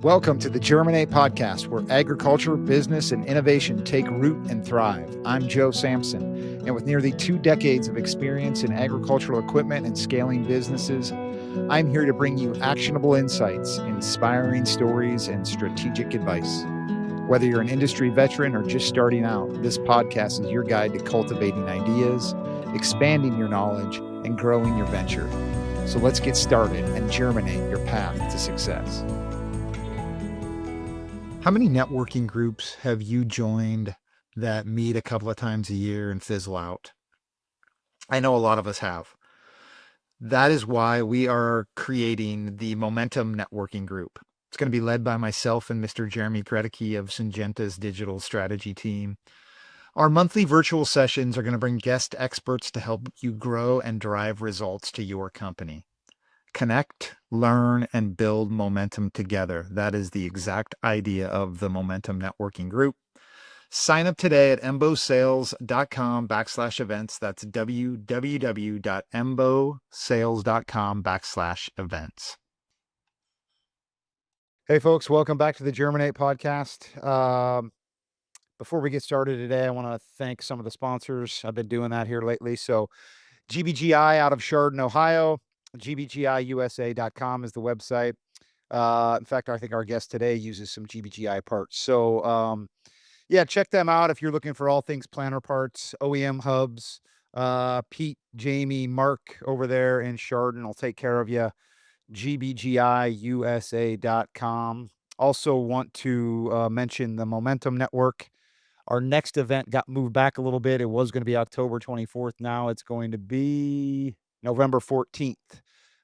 Welcome to the Germinate Podcast, where agriculture, business, and innovation take root and thrive. I'm Joe Sampson, and with nearly 2 decades of experience in agricultural equipment and scaling businesses, I'm here to bring you actionable insights, inspiring stories, and strategic advice. Whether you're an industry veteran or just starting out, this podcast is your guide to cultivating ideas, expanding your knowledge, and growing your venture. So let's get started and germinate your path to success. How many networking groups have you joined that meet a couple of times a year and fizzle out? I know a lot of us have. That is why we are creating the Momentum Networking Group. It's going to be led by myself and Mr. Jeremy Gredicke of Syngenta's digital strategy team. Our monthly virtual sessions are going to bring guest experts to help you grow and drive results to your company. Connect, learn, and build momentum together. That is the exact idea of the Momentum Networking Group. Sign up today at embosales.com/events. That's www.embosales.com/events. Hey folks, welcome back to the Germinate Podcast. Before we get started today, I want to thank some of the sponsors. I've been doing that here lately. So GBGI out of Chardon, Ohio. gbgiusa.com is the website. In fact, I think our guest today uses some GBGI parts. So, yeah, check them out if you're looking for all things planter parts, OEM hubs. Pete, Jamie, Mark over there in Chardon will take care of you. gbgiusa.com. Also want to mention the Momentum Network. Our next event got moved back a little bit. It was going to be October 24th. Now it's going to be November 14th.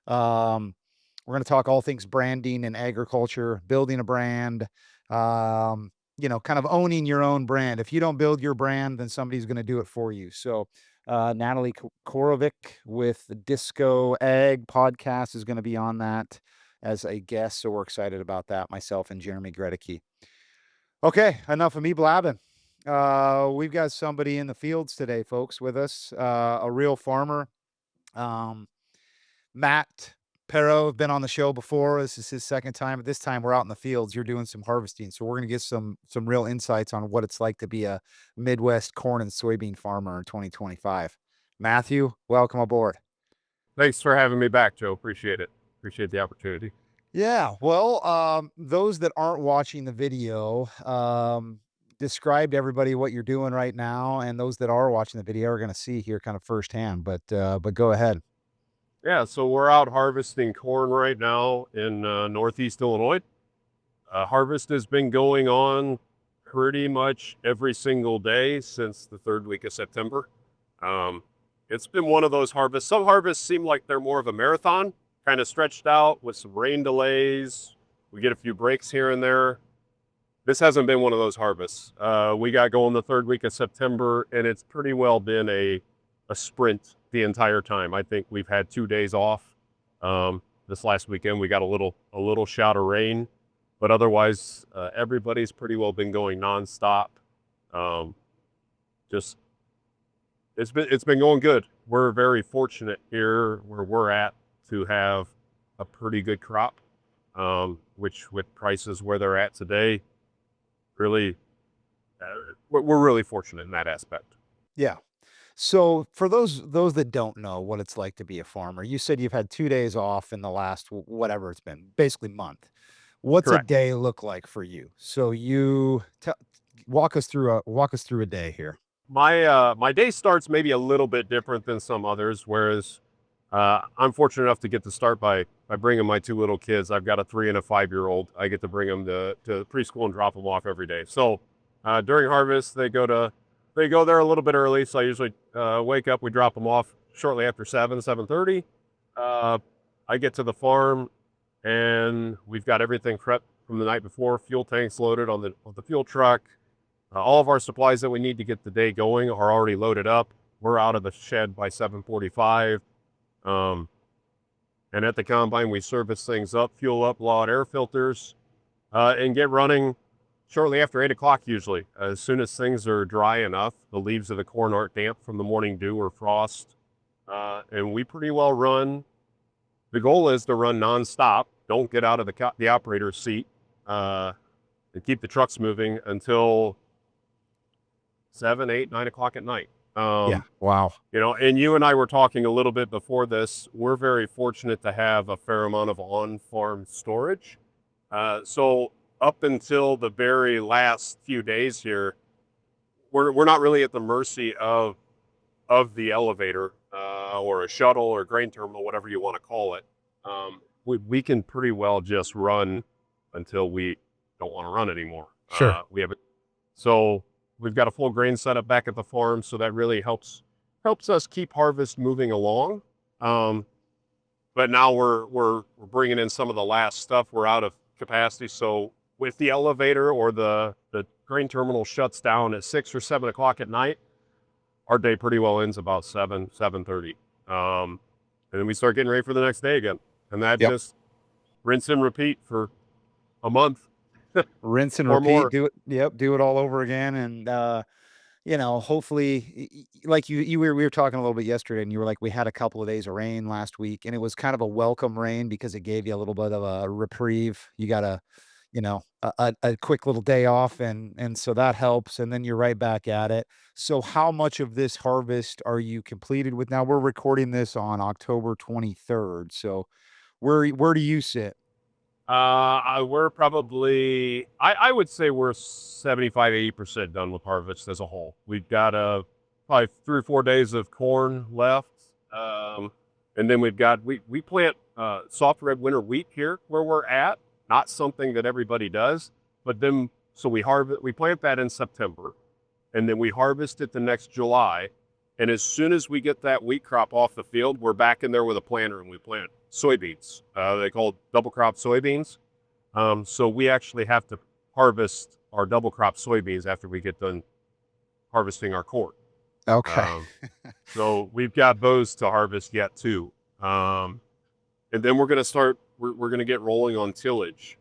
We're going to talk all things branding and agriculture, building a brand, kind of owning your own brand. If you don't build your brand, then somebody's going to do it for you. So Natalie Korovic with the Disco Ag podcast is going to be on that as a guest. So we're excited about that, myself and Jeremy Gredicke. Okay, enough of me blabbing. We've got somebody in the fields today, folks, with us, a real farmer. Matt Perreault has been on the show before. This is his second time. This time we're out in the fields. You're doing some harvesting. So we're going to get some real insights on what it's like to be a Midwest corn and soybean farmer in 2025. Matthew, welcome aboard. Thanks for having me back, Joe. Appreciate it. Appreciate the opportunity. Yeah, well, those that aren't watching the video, describe to everybody what you're doing right now, and those that are watching the video are going to see here kind of firsthand, but go ahead. Yeah, so we're out harvesting corn right now in Northeast Illinois. Harvest has been going on pretty much every single day since the third week of September. It's been one of those harvests. Some harvests seem like they're more of a marathon, kind of stretched out with some rain delays. We get a few breaks here and there. This hasn't been one of those harvests. We got going the third week of September, and it's pretty well been a sprint the entire time. I think we've had 2 days off. This last weekend we got a little shout of rain, but otherwise everybody's pretty well been going nonstop. It's been going good. We're very fortunate here where we're at to have a pretty good crop, which with prices where they're at today, really, we're really fortunate in that aspect. Yeah. So for those that don't know what it's like to be a farmer, you said you've had 2 days off in the last, whatever it's been, basically month. What's Correct. a day look like for you? So you walk us through a day here. My day starts maybe a little bit different than some others, whereas I'm fortunate enough to get to start by bringing my 2 little kids. I've got a 3 and a 5-year-old. I get to bring them to preschool and drop them off every day. So during harvest, they go there a little bit early. So I usually wake up, we drop them off shortly after 7:30. I get to the farm and we've got everything prepped from the night before. Fuel tanks loaded on the fuel truck. All of our supplies that we need to get the day going are already loaded up. We're out of the shed by 7:45. And at the combine, we service things up, fuel up, blow out air filters, and get running shortly after 8 o'clock usually. As soon as things are dry enough, the leaves of the corn aren't damp from the morning dew or frost, and we pretty well run. The goal is to run nonstop. Don't get out of the operator's seat. and keep the trucks moving until 7, 8, 9 o'clock at night. Yeah. Wow. And you and I were talking a little bit before this. We're very fortunate to have a fair amount of on-farm storage. So up until the very last few days here, we're not really at the mercy of the elevator or a shuttle or grain terminal, whatever you want to call it. We can pretty well just run until we don't want to run anymore. Sure. So we've got a full grain setup back at the farm, so that really helps us keep harvest moving along. But now we're bringing in some of the last stuff. We're out of capacity, so with the elevator or the grain terminal shuts down at 6 or 7 o'clock at night, our day pretty well ends about 7:30. And then we start getting ready for the next day again, and that just rinse and repeat for a month. Rinse and or repeat. more. Do it. Yep. Do it all over again. And, hopefully, like we were talking a little bit yesterday, and you were like, we had a couple of days of rain last week, and it was kind of a welcome rain because it gave you a little bit of a reprieve. You got a quick little day off, and so that helps, and then you're right back at it. So how much of this harvest are you completed with now? We're recording this on October 23rd. So where do you sit? We're probably, I would say we're 75, 80% done with harvest as a whole. We've got probably 3 or 4 days of corn left. And then we plant soft red winter wheat here where we're at. Not something that everybody does, but then, so we plant that in September, and then we harvest it the next July. And as soon as we get that wheat crop off the field, we're back in there with a planter and we plant soybeans. They call double crop soybeans. So we actually have to harvest our double crop soybeans after we get done harvesting our corn. Okay. So we've got those to harvest yet too. And then we're going to get rolling on tillage.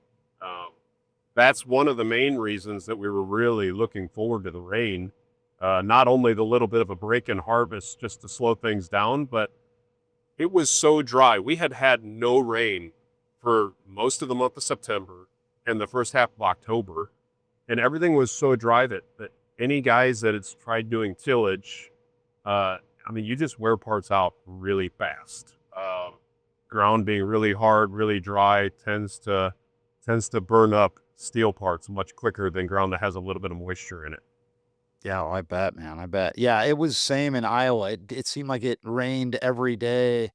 That's one of the main reasons that we were really looking forward to the rain. Not only the little bit of a break in harvest just to slow things down, but it was so dry. We had no rain for most of the month of September and the first half of October. And everything was so dry that any guys that it's tried doing tillage, you just wear parts out really fast. Ground being really hard, really dry tends to burn up steel parts much quicker than ground that has a little bit of moisture in it. Yeah, I bet, man. I bet. Yeah, it was same in Iowa. It seemed like it rained every day,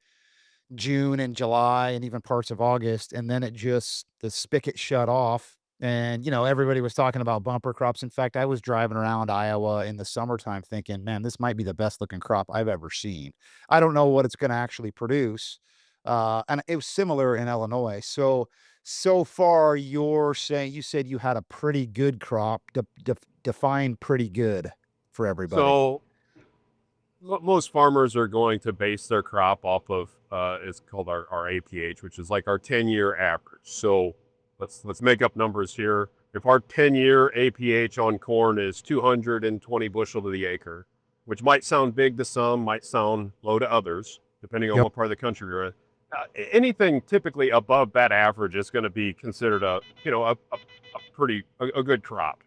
June and July and even parts of August, and then the spigot shut off, and, everybody was talking about bumper crops. In fact, I was driving around Iowa in the summertime thinking, "Man, this might be the best looking crop I've ever seen." I don't know what it's gonna actually produce, and it was similar in Illinois. So far, you said you had a pretty good crop. Define pretty good for everybody. So most farmers are going to base their crop off of it's called our APH, which is like our 10-year average. So let's make up numbers here. If our 10-year APH on corn is 220 bushel to the acre, which might sound big to some, might sound low to others, depending on Yep. what part of the country you're in. Anything typically above that average is going to be considered a good crop.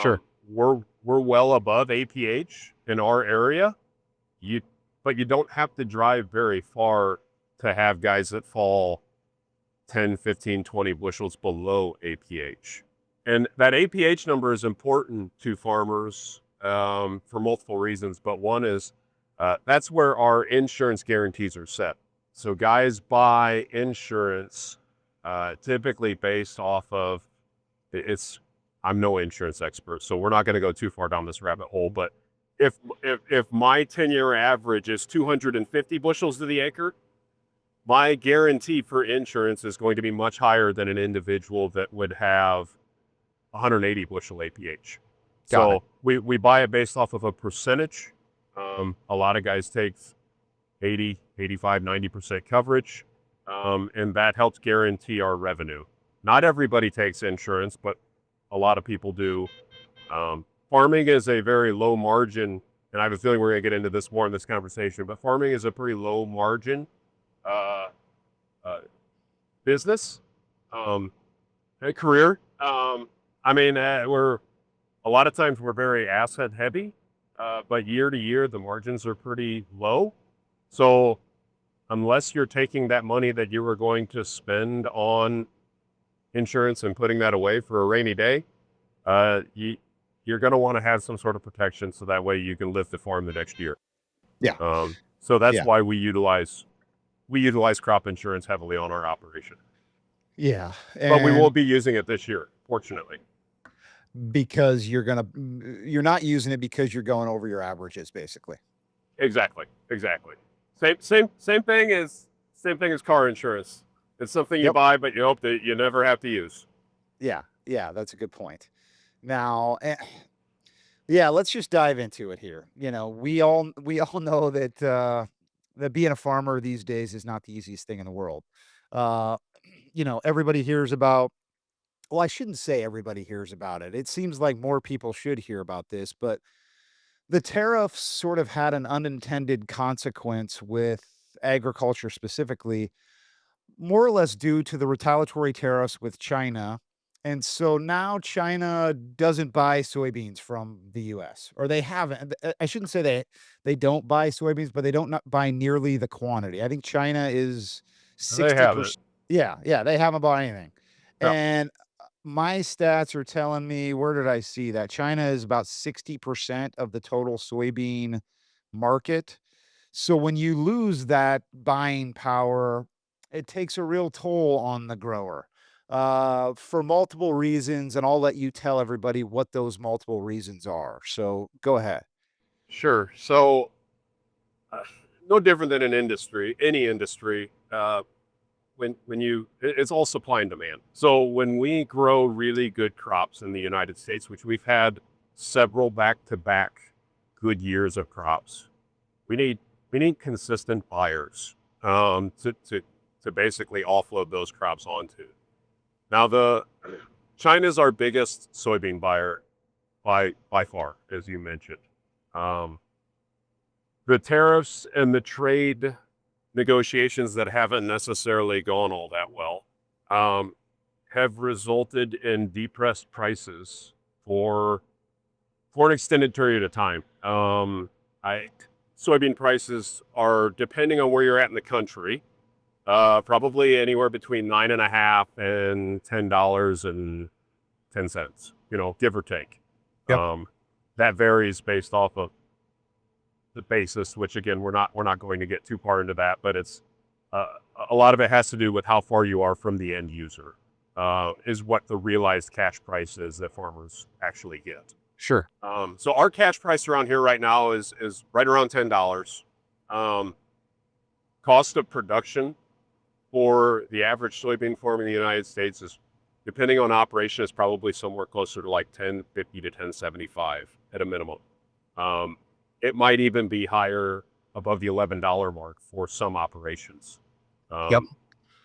Sure. We're well above APH in our area. But you don't have to drive very far to have guys that fall 10, 15, 20 bushels below APH. And that APH number is important to farmers for multiple reasons. But one is that's where our insurance guarantees are set. So guys buy insurance typically based off of I'm no insurance expert, so we're not going to go too far down this rabbit hole. But if my 10-year average is 250 bushels to the acre, my guarantee for insurance is going to be much higher than an individual that would have 180 bushel APH. So we buy it based off of a percentage. A lot of guys take 80, 85, 90% coverage, and that helps guarantee our revenue. Not everybody takes insurance, but a lot of people do. Farming is a very low margin, and I have a feeling we're going to get into this more in this conversation, but farming is a pretty low margin business, a career. I mean, we're a lot of times we're very asset heavy, but year to year the margins are pretty low. So unless you're taking that money that you were going to spend on insurance and putting that away for a rainy day, you're going to want to have some sort of protection so that way you can live the farm the next year. Yeah. So that's Yeah. why we utilize crop insurance heavily on our operation. Yeah. But we And won't be using it this year, fortunately. because you're not using it because you're going over your averages, basically. Exactly. Exactly. Same thing as car insurance. It's something you Yep. buy, but you hope that you never have to use. Yeah. Yeah. That's a good point. Now, yeah, let's just dive into it here. We all know that being a farmer these days is not the easiest thing in the world. Uh, everybody hears about. Well, I shouldn't say everybody hears about it. It seems like more people should hear about this, but the tariffs sort of had an unintended consequence with agriculture specifically, more or less due to the retaliatory tariffs with China. And so now China doesn't buy soybeans from the US, or they haven't. I shouldn't say they don't buy soybeans, but they don't not buy nearly the quantity. I think China is They haven't. 60%. Yeah, yeah, they haven't bought anything. No. And my stats are telling me, where did I see that? China is about 60% of the total soybean market. So when you lose that buying power, it takes a real toll on the grower for multiple reasons. And I'll let you tell everybody what those multiple reasons are. So go ahead. Sure. So, uh, no different than an industry, any industry. It's all supply and demand. So when we grow really good crops in the United States, which we've had several back-to-back good years of crops, we need we need consistent buyers to basically offload those crops onto. Now the China's our biggest soybean buyer by far, as you mentioned. Um, the tariffs and the trade negotiations that haven't necessarily gone all that well um, have resulted in depressed prices for an extended period of time. I Soybean prices are, depending on where you're at in the country, probably anywhere between $9.50 and $10.10. Give or take. Yep. That varies based off of the basis, which again we're not going to get too far into that, but it's uh, a lot of it has to do with how far you are from the end user. Is what the realized cash price is that farmers actually get. Sure. So our cash price around here right now is right around $10. Um, Cost of production for the average soybean farm in the United States is, depending on operation, is probably somewhere closer to like 10.50 to 10.75 at a minimum. It might even be higher above the $11 mark for some operations. Yep.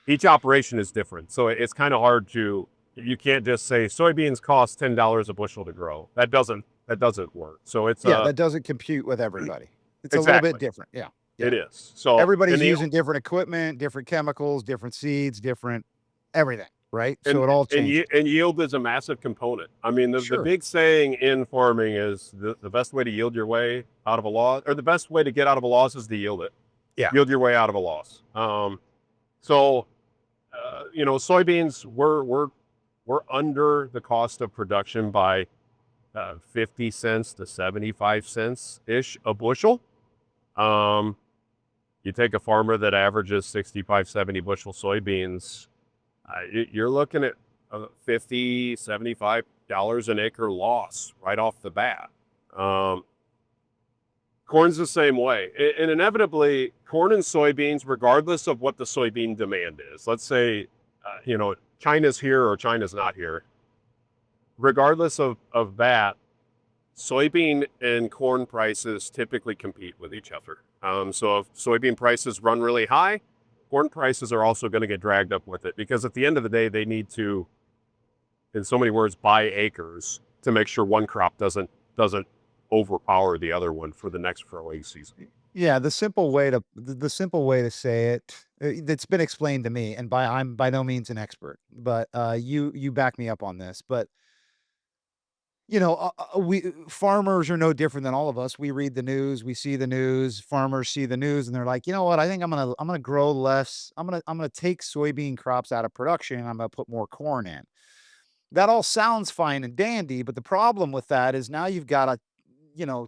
Each operation is different, so it's kind of hard to. You can't just say soybeans cost $10 a bushel to grow. That doesn't work. So it's Yeah, that doesn't compute with everybody. It's a little bit exactly different. Yeah. it Yeah. is. So Everybody's using different equipment, different chemicals, different seeds, different everything, right? So and it all and changes. yield is a massive component. I mean, the Sure. big saying in farming is the best way to yield your way out of a loss, or the best way to get out of a loss is to yield it. Yeah. Yield your way out of a loss. So soybeans we're under the cost of production by 50 cents to 75 cents ish a bushel. Um, you take a farmer that averages 65, 70 bushel soybeans, you're looking at $50, $75 an acre loss right off the bat. Corn's the same way. And inevitably, corn and soybeans, regardless of what the soybean demand is, let's say, China's here or China's not here, regardless of that, soybean and corn prices typically compete with each other. So if soybean prices run really high, corn prices are also going to get dragged up with it, because at the end of the day, they need to, in so many words, buy acres to make sure one crop doesn't overpower the other one for the next growing season. Yeah, the simple way to say it, that's been explained to me, and I'm by no means an expert, but you back me up on this. But We farmers are no different than all of us. We read the news, we see the news, farmers see the news, and they're like, "You know what? I think I'm gonna grow less. I'm gonna take soybean crops out of production, and I'm gonna put more corn in." That all sounds fine and dandy, but the problem with that is now you've got you know,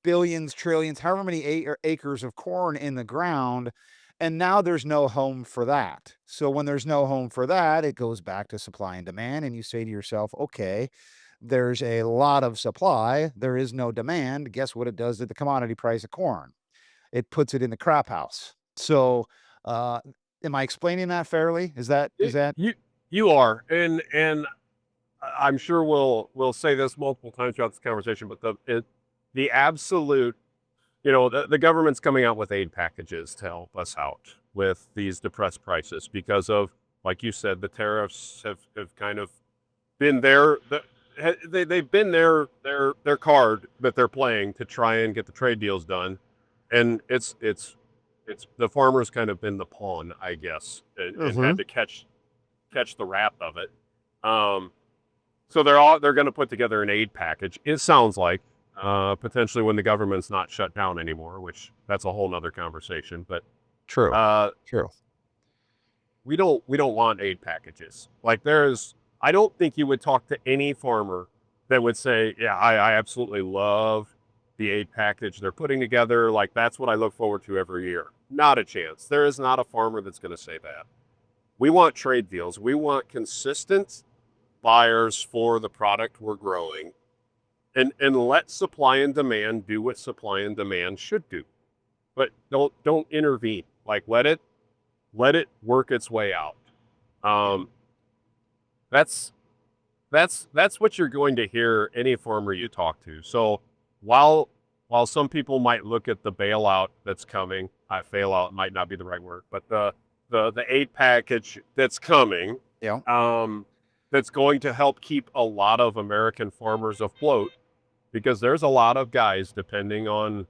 billions, trillions, however many acres of corn in the ground, and now there's no home for that. So when there's no home for that, it goes back to supply and demand, and you say to yourself, "Okay, there's a lot of supply, there is no demand." Guess what it does to the commodity price of corn? It puts it in the crap house. So, uh, am I explaining that fairly? Is It, that you are, and I'm sure we'll say this multiple times throughout this conversation, but the absolute, the government's coming out with aid packages to help us out with these depressed prices because of, like you said, the tariffs have kind of been they've been their card that they're playing to try and get the trade deals done, and it's the farmer's kind of been the pawn, I guess, and had Mhm. to catch the wrath of it. Um, so they're going to put together an aid package. It sounds like potentially when the government's not shut down anymore, which that's a whole nother conversation. But True, uh, true. we don't want aid packages. Like I don't think you would talk to any farmer that would say, yeah, I absolutely love the aid package they're putting together. Like that's what I look forward to every year. Not a chance. There is not a farmer that's going to say that. We want trade deals. We want consistent buyers for the product we're growing, and let supply and demand do what supply and demand should do. But don't intervene. Like let it work its way out. Um, that's that's what you're going to hear any farmer you talk to. So while while some people might look at the bailout that's coming, bailout might not be the right word, but the aid package that's coming, Yeah. um, that's going to help keep a lot of American farmers afloat, because there's a lot of guys, depending on,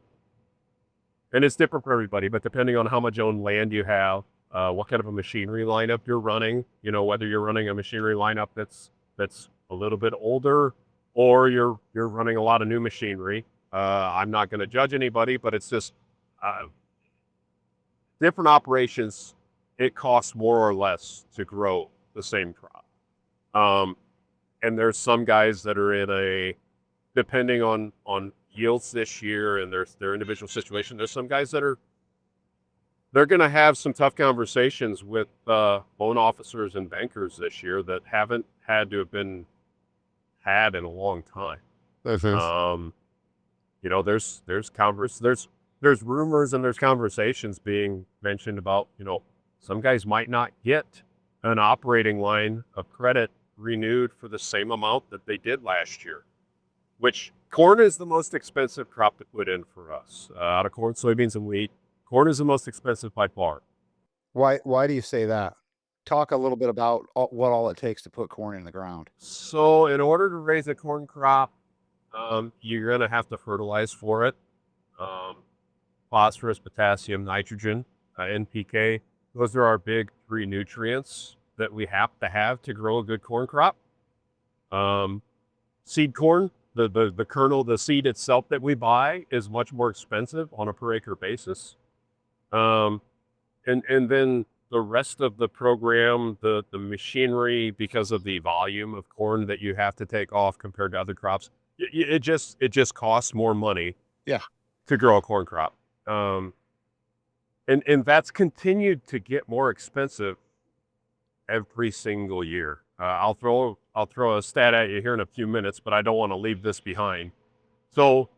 and it's different for everybody, but depending on how much owned land you have, what kind of a machinery lineup you're running, whether you're running a machinery lineup that's a little bit older, or you're running a lot of new machinery. I'm not going to judge anybody, but it's just uh, different operations. It costs more or less to grow the same crop, and there's some guys that are in depending on yields this year and their individual situation. There's some guys that they're going to have some tough conversations with loan officers and bankers this year that haven't had to have been had in a long time. Mhm. Um, there's rumors and there's conversations being mentioned about, some guys might not get an operating line of credit renewed for the same amount that they did last year, which corn is the most expensive crop to put in for us. Out of corn, soybeans, and wheat, corn is the most expensive by far. Why do you say that? Talk a little bit about what all it takes to put corn in the ground. So, in order to raise a corn crop, you're going to have to fertilize for it. Um, Phosphorus, potassium, nitrogen, NPK. Those are our big three nutrients that we have to grow a good corn crop. Um, Seed corn, the kernel, the seed itself that we buy is much more expensive on a per acre basis. Um, and then the rest of the program, the machinery, because of the volume of corn that you have to take off compared to other crops, it just costs more money Yeah. to grow a corn crop. Um, and that's continued to get more expensive every single year. I'll throw a stat at you here in a few minutes, but I don't want to leave this behind. So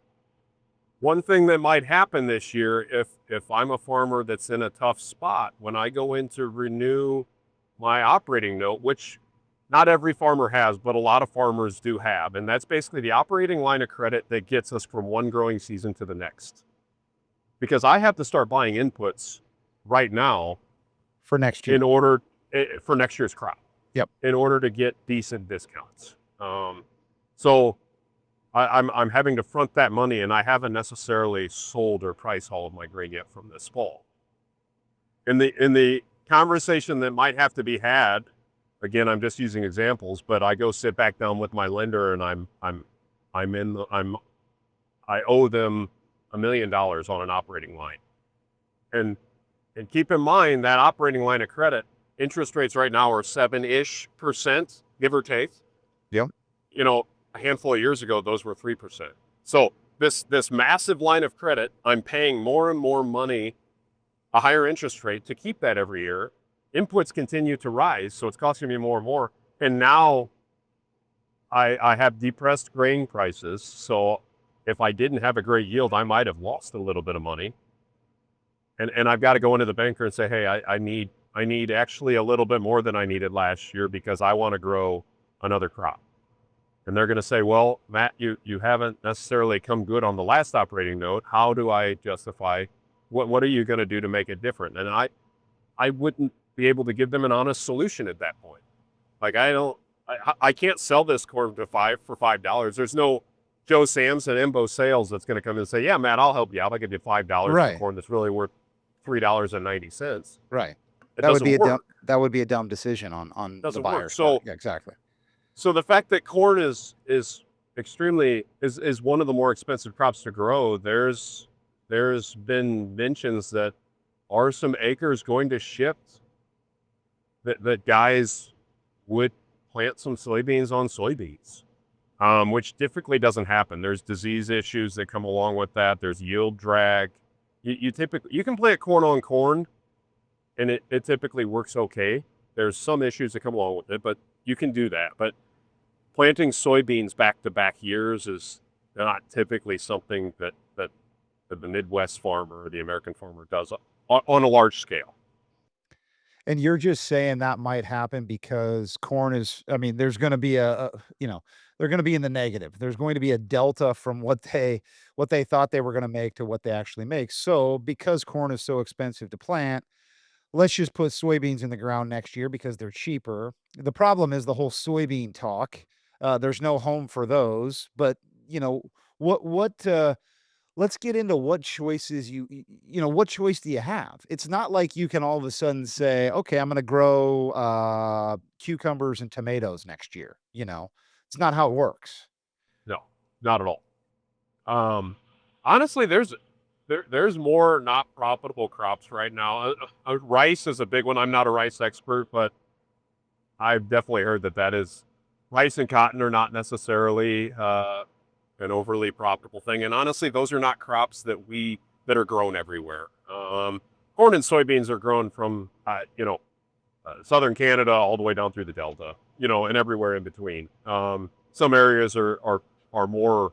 one thing that might happen this year, if I'm a farmer that's in a tough spot, when I go in to renew my operating note, which not every farmer has, but a lot of farmers do have, and that's basically the operating line of credit that gets us from one growing season to the next. Because I have to start buying inputs right now For next year. in order for next year's crop, Yep. in order to get decent discounts. So I'm having to front that money, and I haven't necessarily sold or price all of my grain yet from this fall. In the conversation that might have to be had, again, I'm just using examples, but I go sit back down with my lender, and I'm I owe them $1 million on an operating line. And keep in mind that operating line of credit, interest rates right now are 7-ish%, give or take. Yep. You know, a handful of years ago, those were 3%. So this massive line of credit, I'm paying more and more money, a higher interest rate to keep that every year. Inputs continue to rise, so it's costing me more and more. And now I have depressed grain prices, so if I didn't have a great yield, I might have lost a little bit of money. And I've got to go into the banker and say, hey, I need actually a little bit more than I needed last year because I want to grow another crop. And they're going to say, well, Matt, you haven't necessarily come good on the last operating note. How do I justify, what are you going to do to make it different? And I wouldn't be able to give them an honest solution at that point. Like I can't sell this corn for $5. There's no Joe Sampson, Embo Sales that's going to come in and say, yeah, Matt, I'll help you out. I'll give you $5 Right. for corn that's really worth $3.90. Right. It That would doesn't be work. that would be a dumb decision on the Doesn't work. buyer's So part. Yeah, exactly. So the fact that corn is extremely is one of the more expensive crops to grow, there's been mentions that are some acres going to shift, that guys would plant some soybeans on soybeans, which typically doesn't happen. There's disease issues that come along with that. There's yield drag. You can plant corn on corn, and it typically works okay. There's some issues that come along with it, but you can do that. But planting soybeans back-to-back years is not typically something that the Midwest farmer or the American farmer does on a large scale. And you're just saying that might happen because corn is, I mean, there's going to be they're going to be in the negative. There's going to be a delta from what they thought they were going to make to what they actually make. So because corn is so expensive to plant, let's just put soybeans in the ground next year because they're cheaper. The problem is the whole soybean talk. There's no home for those, but you know, what let's get into what choices what choice do you have? It's not like you can all of a sudden say, okay, I'm going to grow cucumbers and tomatoes next year. It's not how it works. No, not at all. Honestly, there's more not profitable crops right now. Rice is a big one. I'm not a rice expert, but I've definitely heard that is rice and cotton are not necessarily an overly profitable thing. And honestly, those are not crops that are grown everywhere. Corn and soybeans are grown from southern Canada all the way down through the Delta, and everywhere in between. Some areas are more,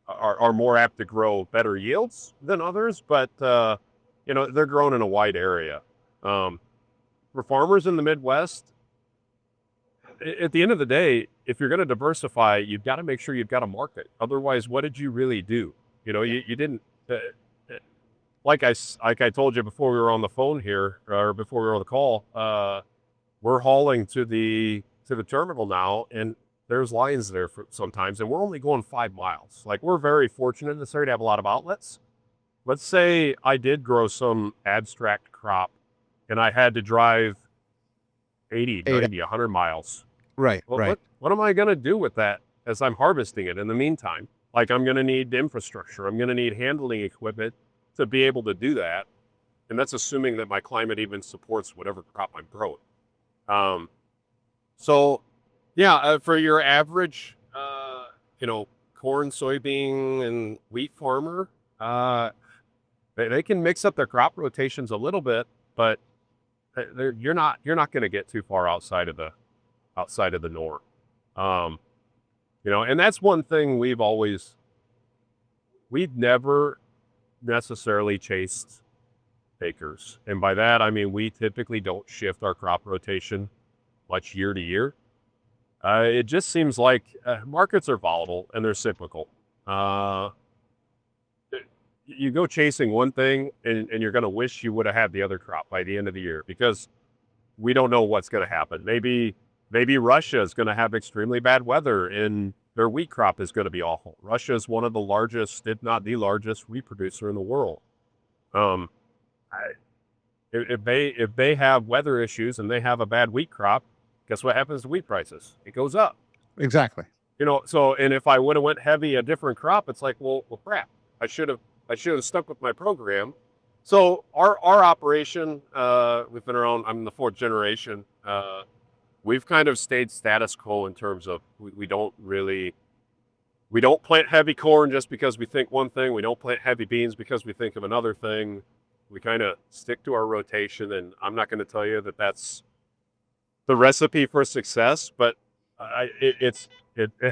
are more apt to grow better yields than others, but they're grown in a wide area. For farmers in the Midwest, at the end of the day, if you're going to diversify, you've got to make sure you've got a market. Otherwise, what did you really do? You didn't. Like I told you before we were on the phone here, or before we were on the call, we're hauling to the terminal now, and there's lines there sometimes, and we're only going 5 miles. Like, we're very fortunate in this area to have a lot of outlets. Let's say I did grow some abstract crop, and I had to drive 80, 90, 100 miles. Right, Well, right. what am I going to do with that as I'm harvesting it in the meantime? Like, I'm going to need infrastructure. I'm going to need handling equipment to be able to do that. And that's assuming that my climate even supports whatever crop I'm growing. So, yeah, for your average, corn, soybean, and wheat farmer, they can mix up their crop rotations a little bit, but you're not going to get too far outside of the norm. And that's one thing we've never necessarily chased acres. And by that, I mean, we typically don't shift our crop rotation much year to year. It just seems like markets are volatile and they're cyclical. You go chasing one thing and you're going to wish you would have had the other crop by the end of the year because we don't know what's going to happen. Maybe Russia is going to have extremely bad weather and their wheat crop is going to be awful. Russia is one of the largest, if not the largest, wheat producer in the world. If they have weather issues and they have a bad wheat crop, guess what happens to wheat prices? It goes up. Exactly. So, and if I would have went heavy a different crop, it's like, well, crap. I should have stuck with my program. So our operation, we've been around. I'm the fourth generation. We've kind of stayed status quo in terms of we don't plant heavy corn just because we think one thing. We don't plant heavy beans because we think of another thing. We kind of stick to our rotation, and I'm not going to tell you that that's the recipe for success, but it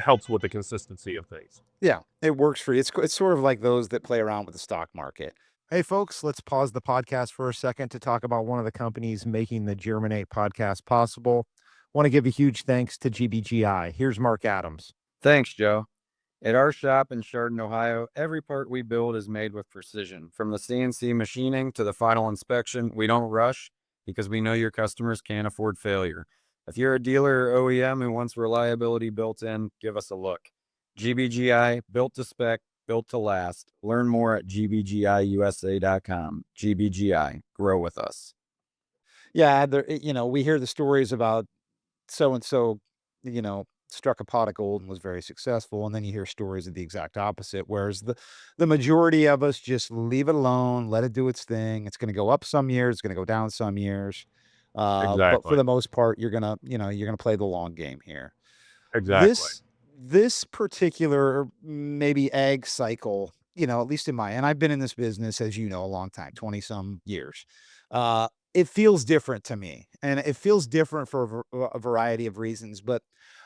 helps with the consistency of things. Yeah, it works for you. It's sort of like those that play around with the stock market. Hey, folks, let's pause the podcast for a second to talk about one of the companies making the Germinate podcast possible. Want to give a huge thanks to GBGI. Here's Mark Adams. Thanks, Joe. At our shop in Chardon, Ohio, every part we build is made with precision. From the CNC machining to the final inspection, we don't rush because we know your customers can't afford failure. If you're a dealer or OEM who wants reliability built in, give us a look. GBGI, built to spec, built to last. Learn more at gbgiusa.com. GBGI, grow with us. Yeah, we hear the stories about so and so, struck a pot of gold and was very successful, and then you hear stories of the exact opposite. Whereas the majority of us just leave it alone, let it do its thing. It's going to go up some years, it's going to go down some years, but for Exactly. the most part, you're gonna play the long game here. Exactly. This particular maybe ag cycle, at least in and I've been in this business, as you know, a long time, 20 some years. It feels different to me, and it feels different for a variety of reasons. But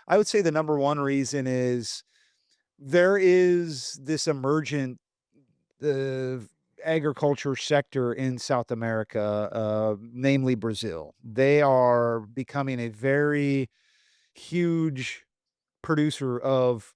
I would say the number one reason is there is this emergent uh, agriculture sector in South America, namely Brazil. They are becoming a very huge producer of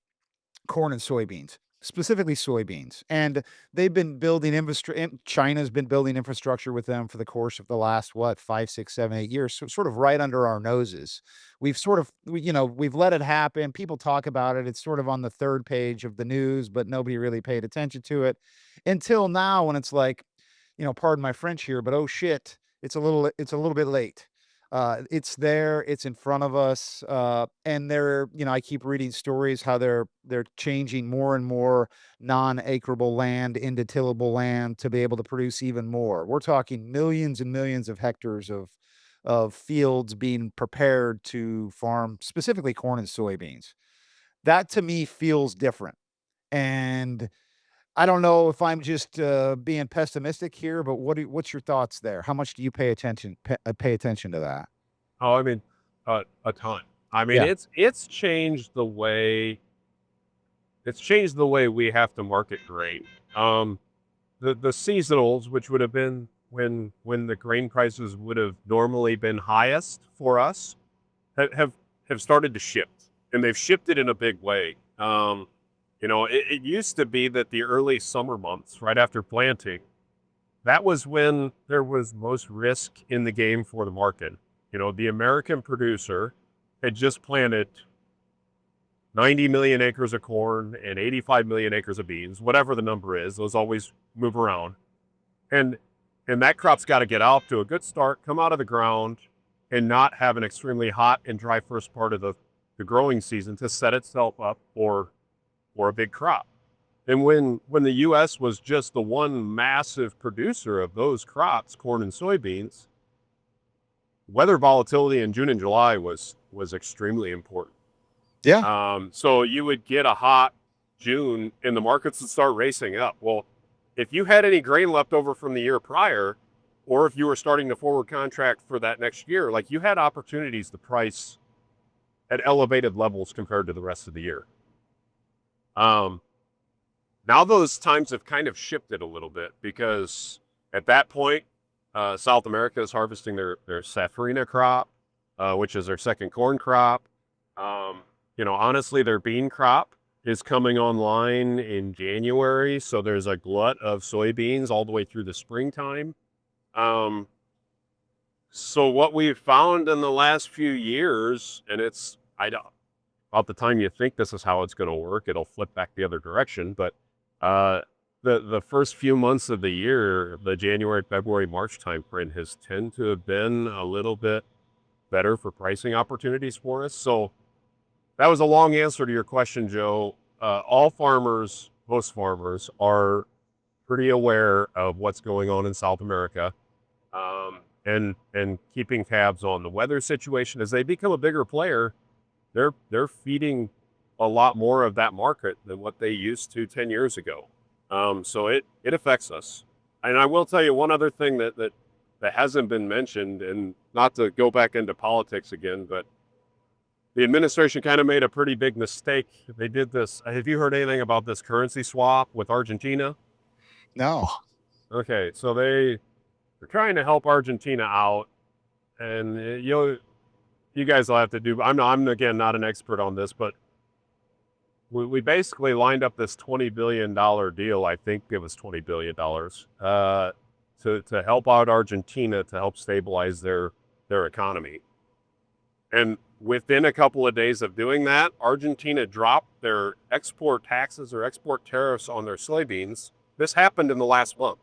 corn and soybeans, specifically soybeans. And they've been building infrastructure. China's been building infrastructure with them for the course of the last, what, 5, 6, 7, 8 years, so sort of right under our noses. We've sort of, we've let it happen. People talk about it. It's sort of on the third page of the news, but nobody really paid attention to it until now when it's like, pardon my French here, but oh shit, it's a little bit late. It's there, it's in front of us, and I keep reading stories how they're changing more and more non-acreable land into tillable land to be able to produce even more. We're talking millions and millions of hectares of fields being prepared to farm specifically corn and soybeans. That to me feels different. And I don't know if I'm just being pessimistic here, but what's your thoughts there? How much do you pay attention to that? Oh, I mean, a ton. I mean, Yeah. it's changed the way we have to market grain. Um, the seasonals, which would have been when the grain prices would have normally been highest for us, have started to shift, and they've shifted in a big way. It used to be that the early summer months, right after planting, that was when there was most risk in the game for the market. The American producer had just planted 90 million acres of corn and 85 million acres of beans, whatever the number is. Those always move around. And that crop's got to get out to a good start, come out of the ground, and not have an extremely hot and dry first part of the growing season to set itself up for a big crop. And when the U.S. was just the one massive producer of those crops, corn and soybeans, weather volatility in June and July was extremely important. Yeah. So you would get a hot June and the markets would start racing up. Well, if you had any grain left over from the year prior, or if you were starting the forward contract for that next year, like you had opportunities to price at elevated levels compared to the rest of the year. Now those times have kind of shifted a little bit because at that point, South America is harvesting their safrinha crop, which is their second corn crop. Honestly, their bean crop is coming online in January, so there's a glut of soybeans all the way through the springtime. So what we've found in the last few years, and about the time you think this is how it's going to work, it'll flip back the other direction. But the first few months of the year, the January, February, March timeframe has tended to have been a little bit better for pricing opportunities for us. So that was a long answer to your question, Joe. All farmers, most farmers, are pretty aware of what's going on in South America, and keeping tabs on the weather situation. As they become a bigger player, they're feeding a lot more of that market than what they used to 10 years ago. So it affects us. And I will tell you one other thing that hasn't been mentioned, and not to go back into politics again, but the administration kind of made a pretty big mistake. They did this. Have you heard anything about this currency swap with Argentina? No. Okay, so they're trying to help Argentina out, and you guys will have to do. I'm again not an expert on this, but we basically lined up this $20 billion deal. I think it was $20 billion to help out Argentina to help stabilize their economy. And within a couple of days of doing that, Argentina dropped their export taxes or export tariffs on their soybeans. This happened in the last month.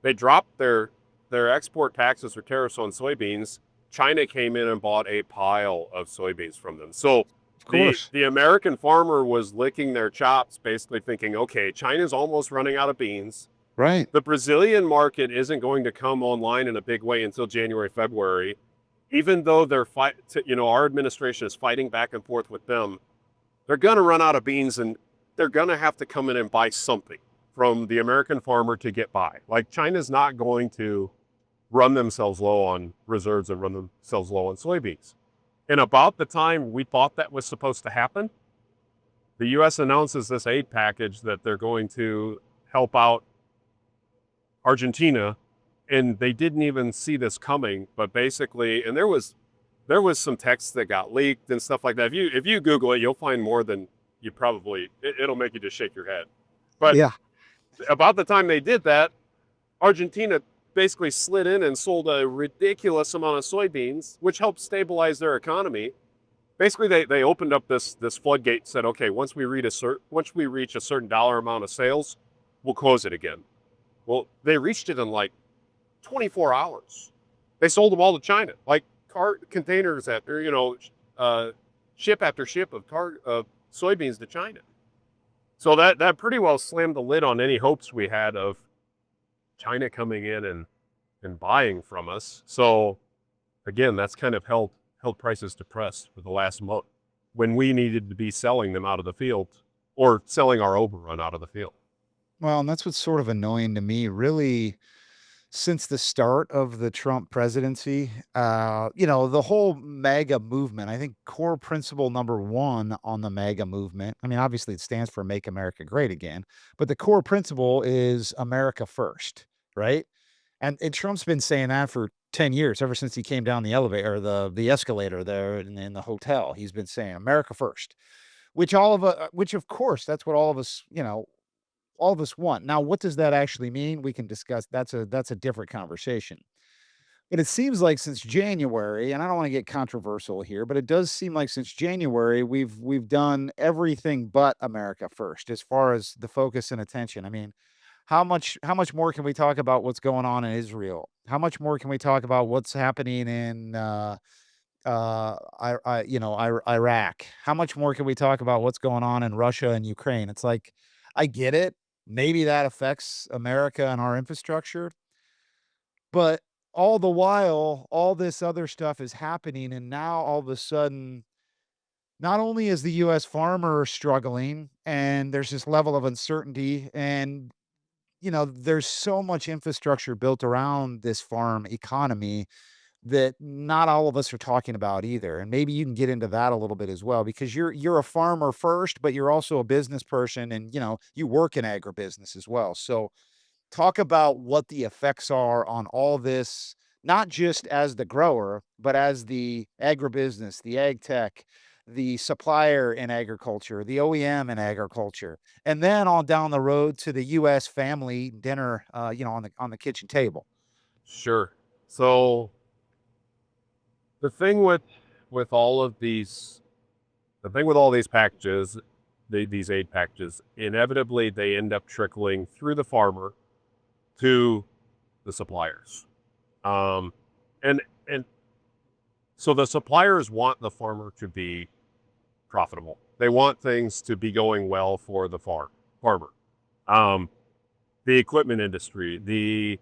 They dropped their export taxes or tariffs on soybeans. China came in and bought a pile of soybeans from them. So Of course. the American farmer was licking their chops, basically thinking, okay, China's almost running out of beans. Right. The Brazilian market isn't going to come online in a big way until January, February. Even though our administration is fighting back and forth with them, they're going to run out of beans, and they're going to have to come in and buy something from the American farmer to get by. Like, China's not going to run themselves low on reserves and run themselves low on soybeans. And about the time we thought that was supposed to happen, the U.S. announces this aid package that they're going to help out Argentina, and they didn't even see this coming. But basically, and there was some text that got leaked and stuff like that. If you Google it, you'll find more than you probably. It'll make you just shake your head. But Yeah. about the time they did that, Argentina basically slid in and sold a ridiculous amount of soybeans, which helped stabilize their economy. Basically, they opened up this floodgate and said, okay, once we reach a certain dollar amount of sales, we'll close it again. Well, they reached it in like 24 hours. They sold them all to China, like containers after, ship after ship of soybeans to China. So that pretty well slammed the lid on any hopes we had of China coming in and buying from us. So again, that's kind of held prices depressed for the last month when we needed to be selling them out of the field, or selling our overrun out of the field. Well, and that's what's sort of annoying to me, really, since the start of the Trump presidency. The whole MAGA movement. I think core principle number one on the MAGA movement. I mean, obviously, it stands for Make America Great Again, but the core principle is America first, right? And Trump's been saying that for 10 years, ever since he came down the elevator or the escalator there in the hotel. He's been saying America first, which which of course that's what all of us want. Now, what does that actually mean? We can discuss. That's a different conversation. But it seems like since January, and I don't want to get controversial here, but it does seem like since January we've done everything but America first as far as the focus and attention. I mean, how much more can we talk about what's going on in Israel? How much more can we talk about what's happening in Iraq? How much more can we talk about what's going on in Russia and Ukraine? It's like, I get it. Maybe that affects America and our infrastructure, but all the while, all this other stuff is happening, and now all of a sudden, not only is the U.S. farmer struggling, and there's this level of uncertainty, and there's so much infrastructure built around this farm economy that not all of us are talking about either. And maybe you can get into that a little bit as well, because you're a farmer first, but you're also a business person, and you work in agribusiness as well. So talk about what the effects are on all this, not just as the grower, but as the agribusiness, the ag tech, the supplier in agriculture, the OEM in agriculture, and then on down the road to the U.S. family dinner, on the kitchen table. Sure. So the thing with all of these, packages, these aid packages, inevitably they end up trickling through the farmer to the suppliers. And so the suppliers want the farmer to be profitable. They want things to be going well for the farmer. The equipment industry, the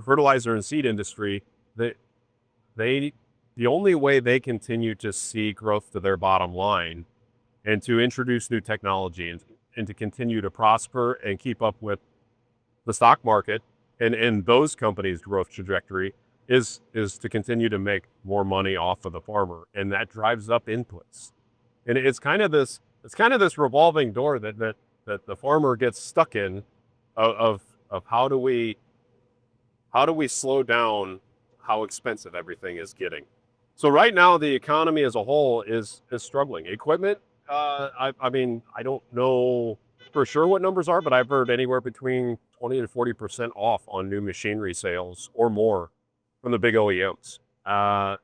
fertilizer and seed industry, they the only way they continue to see growth to their bottom line and to introduce new technology and to continue to prosper and keep up with the stock market and those companies' growth trajectory is to continue to make more money off of the farmer, and that drives up inputs. And it's kind of this revolving door that the farmer gets stuck in of how do we slow down how expensive everything is getting. So right now the economy as a whole is struggling. Equipment, I mean, I don't know for sure what numbers are, but I've heard anywhere between 20 to 40% off on new machinery sales or more from the big OEMs. That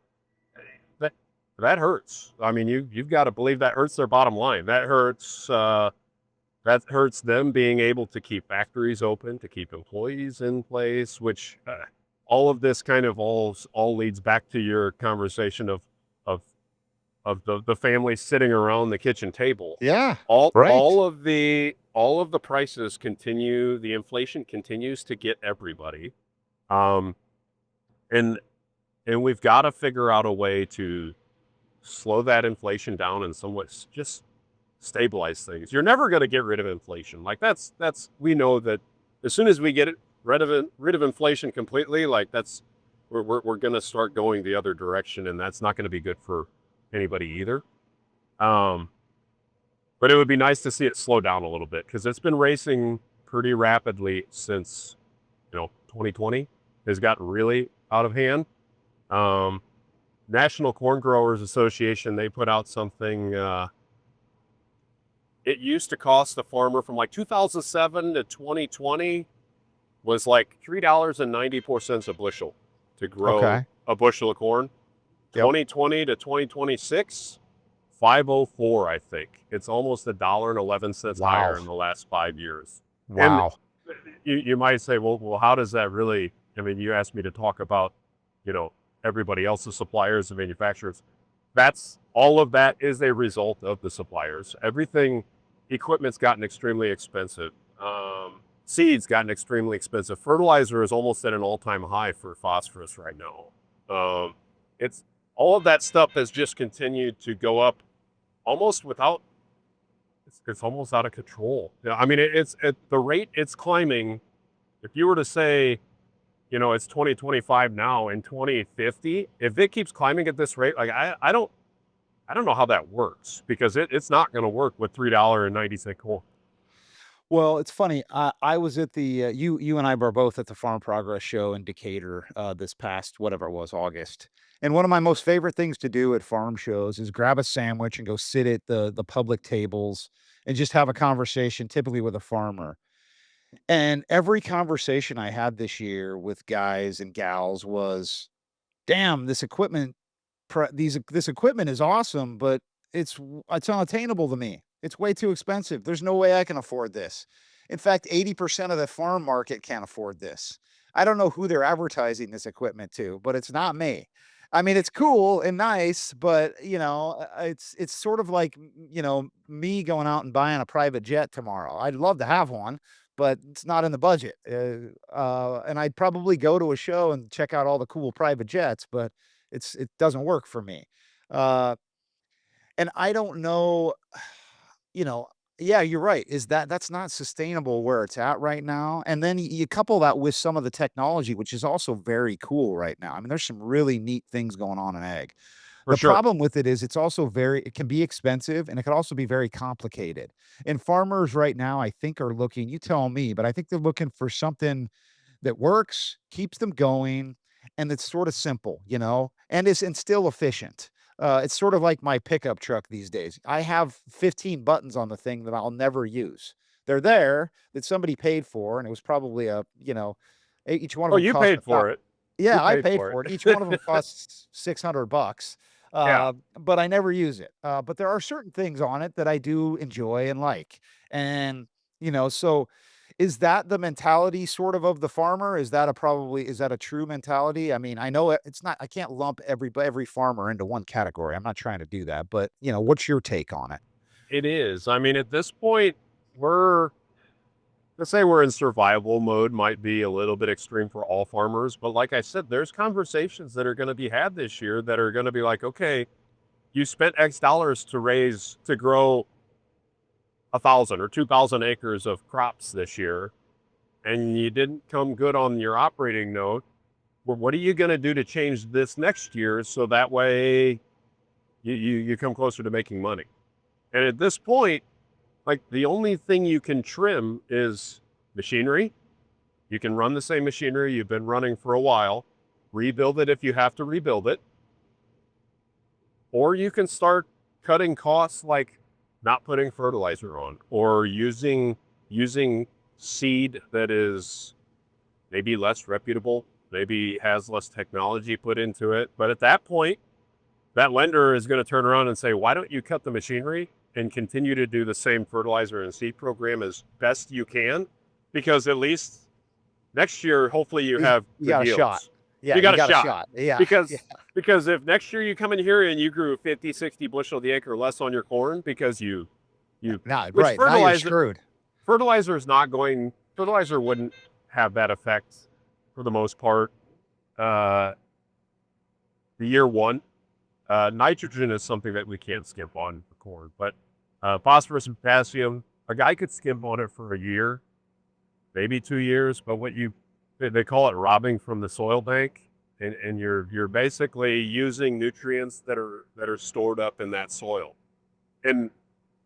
hurts. I mean, you've got to believe that hurts their bottom line. That hurts them being able to keep factories open, to keep employees in place, which all of this kind of all leads back to your conversation of the family sitting around the kitchen table. Yeah. All of the prices continue, the inflation continues to get everybody. And we've got to figure out a way to slow that inflation down and somewhat just stabilize things. You're never going to get rid of inflation. Like that's we know that as soon as we get rid of inflation completely, like we're going to start going the other direction, and that's not going to be good for anybody either. But it would be nice to see it slow down a little bit because it's been racing pretty rapidly since 2020 has gotten really out of hand. National Corn Growers Association, they put out something. It used to cost the farmer from like 2007 to 2020 was like $3.94 a bushel to grow a bushel of corn. Yep. 2020 to 2026, $5.04, I think. It's almost $1.11 higher in the last 5 years. Wow. And you might say, well, how does that really? I mean, you asked me to talk about, everybody else's suppliers and manufacturers. All of that is a result of the suppliers. Equipment's gotten extremely expensive. Seeds gotten extremely expensive. Fertilizer is almost at an all-time high for phosphorus right now. It's all of that stuff has just continued to go up almost without. It's almost out of control. I mean, it's at the rate it's climbing. If you were to say, it's 2025 now, in 2050, if it keeps climbing at this rate, like I don't know how that works because it's not going to work with $3.90 corn. Well, it's funny. I was at the you and I were both at the Farm Progress show in Decatur this past whatever it was, August. And one of my most favorite things to do at farm shows is grab a sandwich and go sit at the public tables and just have a conversation, typically with a farmer. And every conversation I had this year with guys and gals was, "Damn, this equipment this equipment is awesome, but it's unattainable to me. It's way too expensive. There's no way I can afford this. In fact, 80% of the farm market can't afford this. I don't know who they're advertising this equipment to, but it's not me. I mean, it's cool and nice, but it's sort of like, me going out and buying a private jet tomorrow. I'd love to have one, but it's not in the budget. And I'd probably go to a show and check out all the cool private jets, but it doesn't work for me. And I don't know, yeah, you're right. That's not sustainable where it's at right now. And then you couple that with some of the technology, which is also very cool right now. I mean, there's some really neat things going on in ag. For The sure. problem with it is it can be expensive and it can also be very complicated. And farmers right now, I think are looking, you tell me, but I think they're looking for something that works, keeps them going, and it's sort of simple, and still efficient. It's sort of like my pickup truck these days. I have 15 buttons on the thing that I'll never use. They're there that somebody paid for, and it was probably each one of them You cost paid for it. Yeah, I paid paid for for it. it. Each one of them costs $600. Yeah. But I never use it. But there are certain things on it that I do enjoy and like. And, so is that the mentality sort of the farmer? Is that a true mentality? I mean, I know it's not, I can't lump every farmer into one category. I'm not trying to do that, but what's your take on it? It is. I mean, at this point, let's say we're in survival mode, might be a little bit extreme for all farmers. But like I said, there's conversations that are going to be had this year that are going to be like, okay, you spent X dollars to grow 1,000 or 2,000 acres of crops this year, and you didn't come good on your operating note. Well, what are you going to do to change this next year so that way you come closer to making money? And at this point, like the only thing you can trim is machinery. You can run the same machinery you've been running for a while, rebuild it if you have to rebuild it, or you can start cutting costs like not putting fertilizer on or using seed that is maybe less reputable, maybe has less technology put into it. But at that point, that lender is going to turn around and say, why don't you cut the machinery and continue to do the same fertilizer and seed program as best you can? Because at least next year, hopefully you have You got a yields. shot. Yeah, you got a shot. Yeah. Because if next year you come in here and you grew 50, 60 bushel the acre less on your corn because you No, which right. Now you're screwed. fertilizer wouldn't have that effect for the most part. The year one, nitrogen is something that we can't skimp on for corn, but phosphorus and potassium, a guy could skimp on it for a year, maybe 2 years, but they call it robbing from the soil bank, and you're basically using nutrients that are stored up in that soil. And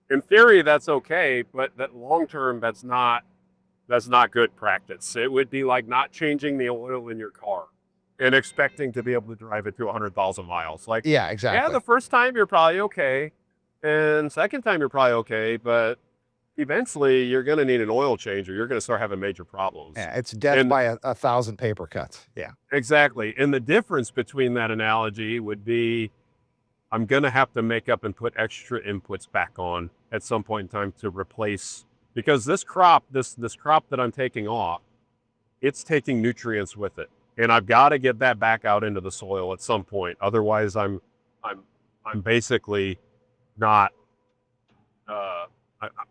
in theory, that's okay, but that long term, that's not good practice. It would be like not changing the oil in your car and expecting to be able to drive it to 100,000 miles. Like, Yeah, exactly. yeah, the first time you're probably okay, and second time you're probably okay, but eventually you're going to need an oil change or you're going to start having major problems. Yeah, it's death by 1,000 paper cuts. Yeah, exactly. And the difference between that analogy would be I'm going to have to make up and put extra inputs back on at some point in time to replace, because this crop that I'm taking off, it's taking nutrients with it. And I've got to get that back out into the soil at some point. Otherwise I'm basically not,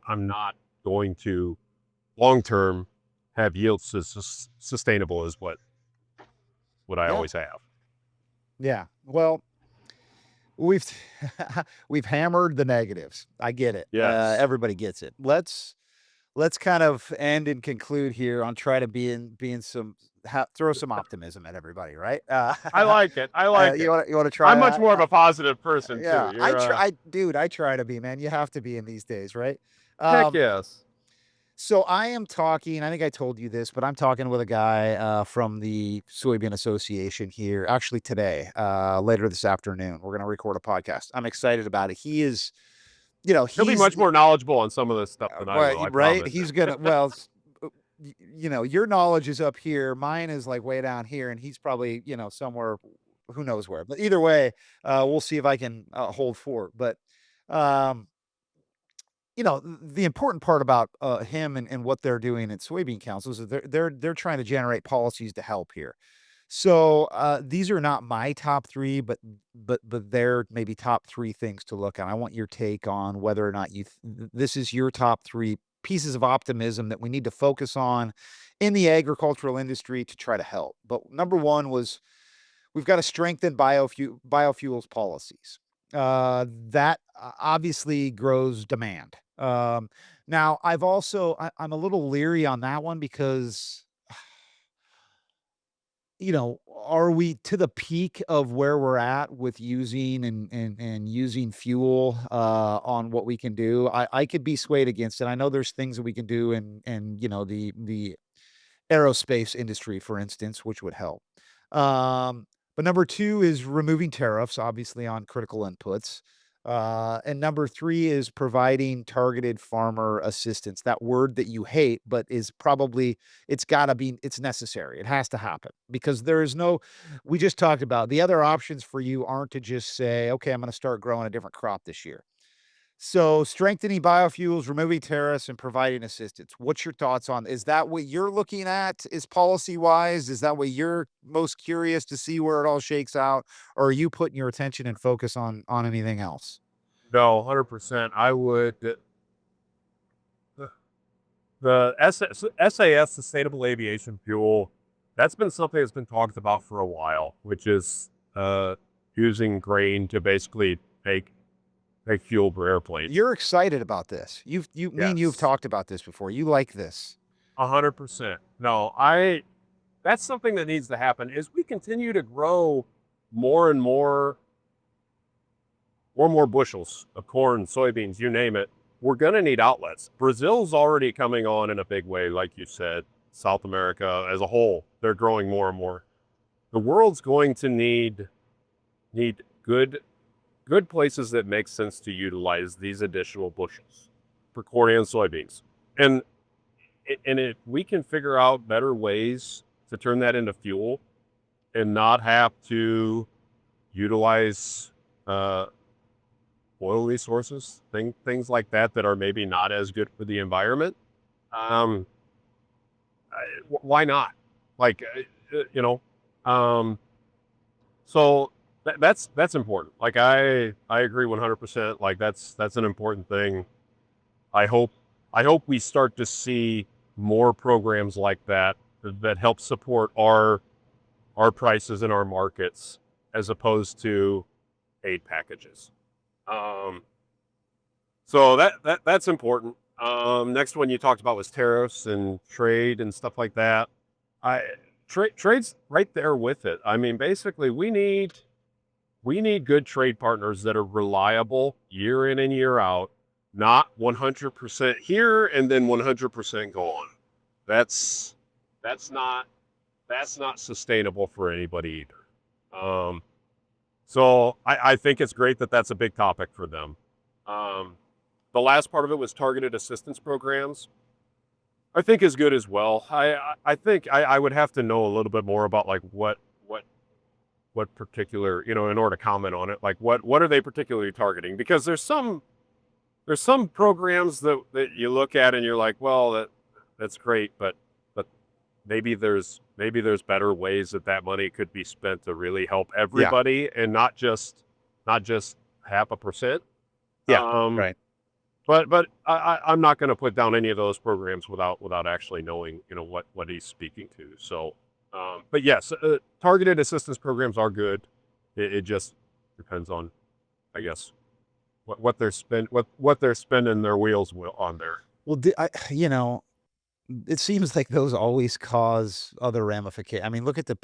I'm not going to long-term have yields as sustainable as what I always have. Yeah. Well, we've hammered the negatives. I get it. Yes. Everybody gets it. Let's kind of end and conclude here on try to throw some optimism at everybody, right? I like it. I like it. You want to try? I'm much more of a positive person too. Yeah, I try to be, man. You have to be in these days, right? Heck yes. So I am talking, I think I told you this, but I'm talking with a guy from the Soybean Association here, actually today, later this afternoon. We're going to record a podcast. I'm excited about it. He is, he'll be much more knowledgeable on some of this stuff than I will. Right? He's going to, your knowledge is up here. Mine is like way down here, and he's probably, somewhere, who knows where. But either way, we'll see if I can hold fort. But, the important part about him and what they're doing at soybean councils is they're trying to generate policies to help here. So these are not my top three, but they're maybe top three things to look at. I want your take on whether or not this is your top three pieces of optimism that we need to focus on in the agricultural industry to try to help. But number one was we've got to strengthen biofuels policies. That obviously grows demand. Now I'm a little leery on that one because, are we to the peak of where we're at with using and using fuel, on what we can do? I could be swayed against it. I know there's things that we can do in the aerospace industry, for instance, which would help. But number two is removing tariffs, obviously, on critical inputs. And number three is providing targeted farmer assistance. That word that you hate, but it's necessary. It has to happen because we just talked about the other options for you aren't to just say, okay, I'm going to start growing a different crop this year. So strengthening biofuels, removing tariffs, and providing assistance. What's your thoughts on? Is that what you're looking at? Is policy-wise? Is that what you're most curious to see where it all shakes out? Or are you putting your attention and focus on anything else? No, 100%. I would. The SAS, Sustainable Aviation Fuel, that's been something that's been talked about for a while, which is using grain to basically make fuel for airplanes. You're excited about this. You've Yes, talked about this before. You like this. 100%. No, that's something that needs to happen. As we continue to grow more and more bushels of corn, soybeans, you name it, we're going to need outlets. Brazil's already coming on in a big way, like you said. South America as a whole, they're growing more and more. The world's going to need good places that make sense to utilize these additional bushels for corn and soybeans. And if we can figure out better ways to turn that into fuel and not have to utilize oil resources, things like that are maybe not as good for the environment, why not? Like, so that's important. Like, I agree 100%. Like, that's an important thing. I hope we start to see more programs like that help support our prices in our markets as opposed to aid packages. So that's important. Next one you talked about was tariffs and trade and stuff like that. Trade's right there with it. I mean, basically, we need good trade partners that are reliable year in and year out, not 100% here and then 100% gone. That's not sustainable for anybody either. So I think it's great that that's a big topic for them. The last part of it was targeted assistance programs. I think is good as well. I think I would have to know a little bit more about like what particular, in order to comment on it, like what are they particularly targeting? Because there's some programs that you look at and you're like, well, that's great, but maybe there's better ways that money could be spent to really help everybody and not just 0.5%. Yeah, right. But I'm not going to put down any of those programs without actually knowing, what he's speaking to. So, but yes, targeted assistance programs are good. It just depends on, I guess, what they're spending their wheels on there. Well, it seems like those always cause other ramifications. I mean, look at the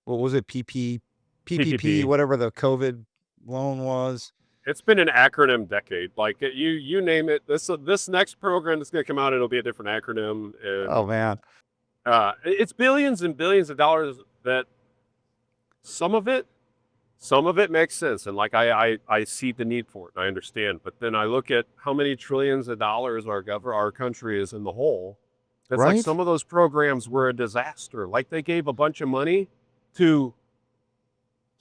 what was it? PPP, whatever the COVID loan was. It's been an acronym decade. Like you name it. This next program that's going to come out, it'll be a different acronym. And, oh man, it's billions and billions of dollars. That some of it makes sense, and like I see the need for it. And I understand, but then I look at how many trillions of dollars our country is in the hole. It's right? like some of those programs were a disaster. Like they gave a bunch of money to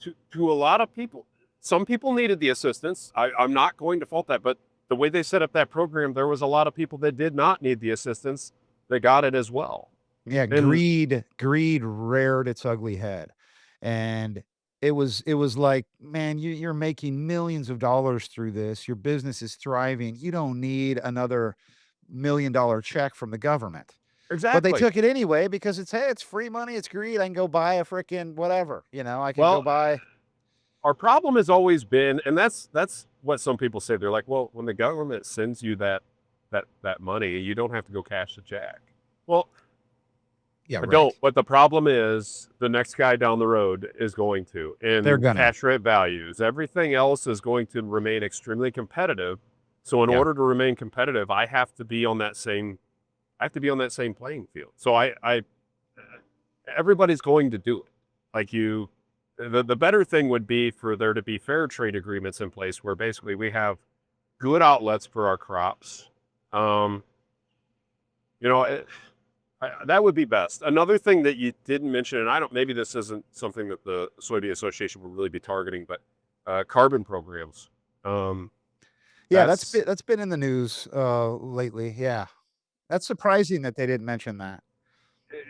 a lot of people. Some people needed the assistance. I'm not going to fault that, but the way they set up that program, there was a lot of people that did not need the assistance that got it as well. Yeah, greed reared its ugly head, and it was like, man, you're making millions of dollars through this. Your business is thriving. You don't need another $1 million check from the government. Exactly. But they took it anyway because it's free money. It's greed. I can go buy a freaking whatever. I can go buy. Our problem has always been, and that's what some people say. They're like, well, when the government sends you that money, you don't have to go cash the check. Well, yeah, right. Don't. But the problem is the next guy down the road is going to, and they're gonna. Cash rate values. Everything else is going to remain extremely competitive. So in order to remain competitive, I have to be on that same playing field. So everybody's going to do it. Like the better thing would be for there to be fair trade agreements in place where basically we have good outlets for our crops. That would be best. Another thing that you didn't mention, and maybe this isn't something that the Soybean Association will really be targeting, but carbon programs. Yeah, that's been in the news lately. Yeah, that's surprising that they didn't mention that.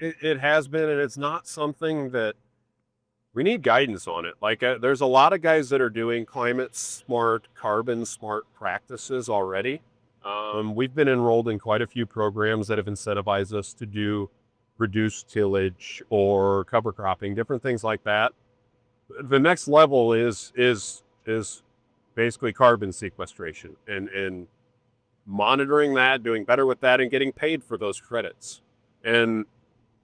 It has been, and it's not something that we need guidance on it. Like there's a lot of guys that are doing climate smart, carbon smart practices already. We've been enrolled in quite a few programs that have incentivized us to do reduced tillage or cover cropping, different things like that. The next level is basically carbon sequestration and monitoring that, doing better with that, and getting paid for those credits. And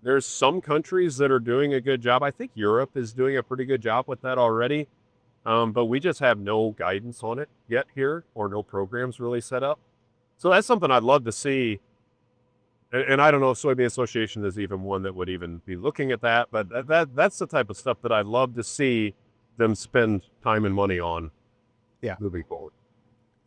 there's some countries that are doing a good job. I think Europe is doing a pretty good job with that already. But we just have no guidance on it yet here, or no programs really set up. So that's something I'd love to see. And I don't know if Soybean Association is even one that would even be looking at that, but that's the type of stuff that I'd love to see them spend time and money on. Yeah. Moving forward.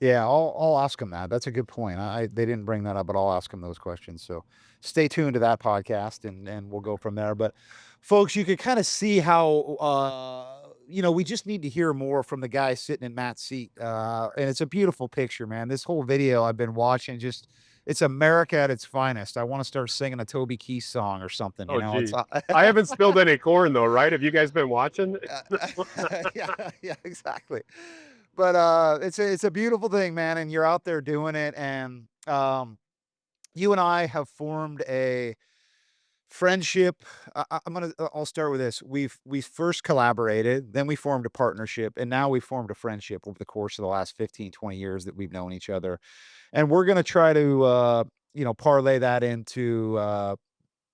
Yeah, I'll ask them that. That's a good point. They didn't bring that up, but I'll ask them those questions. So stay tuned to that podcast, and we'll go from there. But folks, you could kind of see how we just need to hear more from the guy sitting in Matt's seat. And it's a beautiful picture, man. This whole video I've been watching, just it's America at its finest. I want to start singing a Toby Keith song or something. Oh, It's gee. I haven't spilled any corn though, right? Have you guys been watching? yeah, exactly. But it's a beautiful thing, man, and you're out there doing it. And you and I have formed a friendship. I'll start with this. We first collaborated, then we formed a partnership, and now we formed a friendship over the course of the last 15, 20 years that we've known each other. And we're gonna try to parlay that into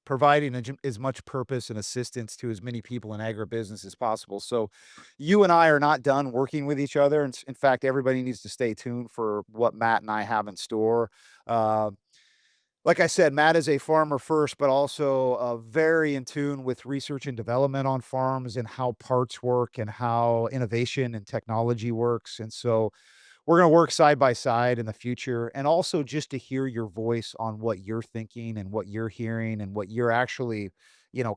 providing as much purpose and assistance to as many people in agribusiness as possible. So you and I are not done working with each other. And in fact, everybody needs to stay tuned for what Matt and I have in store. Uh, like I said, Matt is a farmer first, but also very in tune with research and development on farms and how parts work and how innovation and technology works. And so we're going to work side by side in the future, and also just to hear your voice on what you're thinking and what you're hearing and what you're actually,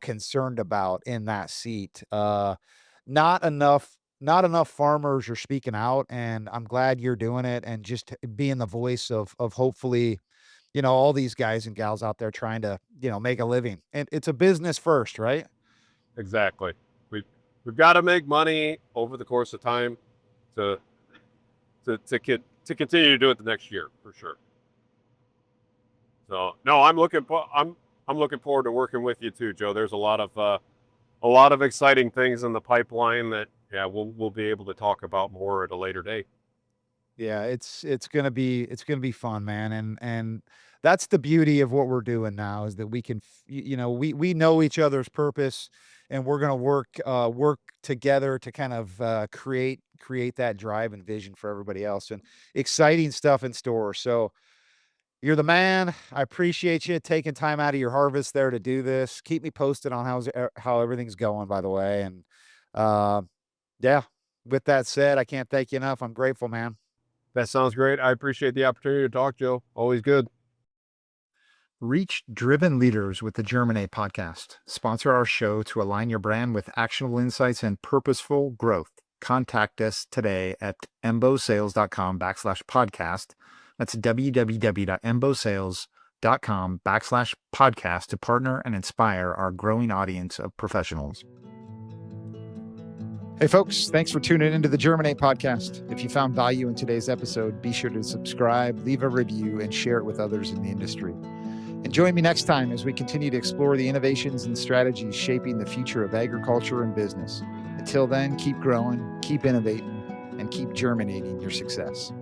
concerned about in that seat. Not enough, not enough farmers are speaking out, and I'm glad you're doing it, and just being the voice of hopefully, all these guys and gals out there trying to, make a living. And it's a business first, right? Exactly. We've got to make money over the course of time to continue to do it the next year for sure. So no, I'm looking forward to working with you too, Joe. There's a lot of exciting things in the pipeline that we'll be able to talk about more at a later date. Yeah, it's gonna be fun, man, and that's the beauty of what we're doing now, is that we can, we know each other's purpose, and we're gonna work together to kind of create that drive and vision for everybody else, and exciting stuff in store. So you're the man. I appreciate you taking time out of your harvest there to do this. Keep me posted on how everything's going, by the way. And uh, yeah, with that said, I can't thank you enough. I'm grateful, man. That sounds great. I appreciate the opportunity to talk, Joe. Always good. Reach driven leaders with the Germinate Podcast. Sponsor our show to align your brand with actionable insights and purposeful growth. Contact us today at embosales.com/podcast. That's www.embosales.com/podcast to partner and inspire our growing audience of professionals. Hey folks, thanks for tuning into the Germinate Podcast. If you found value in today's episode, be sure to subscribe, leave a review, and share it with others in the industry. And join me next time as we continue to explore the innovations and strategies shaping the future of agriculture and business. Until then, keep growing, keep innovating, and keep germinating your success.